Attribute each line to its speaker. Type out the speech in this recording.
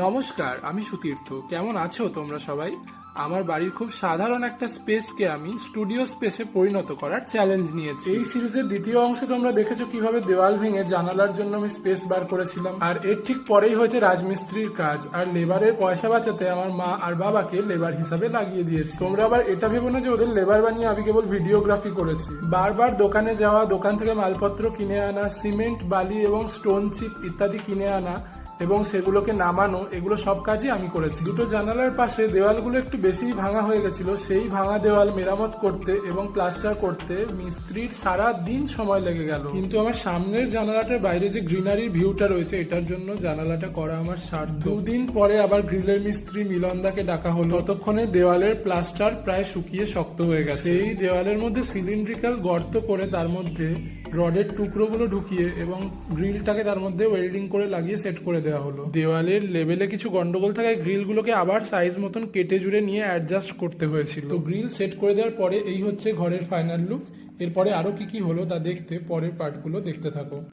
Speaker 1: নমস্কার, আমি সুতীর্থ। কেমন আছো তোমরা সবাই? আমার বাড়ির খুব সাধারণ একটা স্পেসকে আমি স্টুডিও স্পেসে পরিণত করার চ্যালেঞ্জ নিয়েছি। এই সিরিজের দ্বিতীয় অংশে তোমরা দেখেছো কিভাবে দেওয়াল ভেঙে জানালার জন্য আমি স্পেস বার করেছিলাম, আর এর ঠিক পরেই হয়েছে রাজমিস্ত্রির কাজ। আর লেবারের পয়সা বাঁচাতে আমার মা আর বাবাকে লেবার হিসাবে লাগিয়ে দিয়েছি। তোমরা আবার এটা ভেবো না যে ওদের লেবার বানিয়ে আমি কেবল ভিডিওগ্রাফি করেছি। বারবার দোকানে যাওয়া, দোকান থেকে মালপত্র কিনে আনা, সিমেন্ট, বালি এবং স্টোন চিপ ইত্যাদি কিনে আনা এবং সেগুলোকে নামানো, এগুলো সব কাজই আমি করেছি। দুটো জানালার পাশে দেওয়ালগুলো একটু বেশি ভাঙা হয়ে গেছিল। সেই ভাঙা দেওয়াল মেরামত করতে এবং প্লাস্টার করতে মিস্ত্রির সারা দিন সময় লেগে গেল। কিন্তু আমার সামনের জানালাটার বাইরে যে গ্রিনারির ভিউটা রয়েছে, এটার জন্য জানালাটা করা আমার সার্থক। দুদিন পরে আবার গ্রিলের মিস্ত্রি মিলনদাকে ডাকা হলো। ততক্ষণে দেওয়ালের প্লাস্টার প্রায় শুকিয়ে শক্ত হয়ে গেছে। সেই দেওয়ালের মধ্যে সিলিন্ড্রিক্যাল গর্ত করে তার মধ্যে রডের টুকরোগুলো ঢুকিয়ে এবং গ্রিলটাকে তার মধ্যে ওয়েল্ডিং করে লাগিয়ে সেট করে দেওয়া হলো। দেওয়ালের লেভেলে কিছু গন্ডগোল থাকায় গ্রিলগুলোকে আবার সাইজ মতন কেটে জুড়ে নিয়ে অ্যাডজাস্ট করতে হয়েছিল। তো গ্রিল সেট করে দেওয়ার পরে এই হচ্ছে ঘরের ফাইনাল লুক। এরপরে আরো কি কি হলো তা দেখতে পরের পার্টগুলো দেখতে থাকো।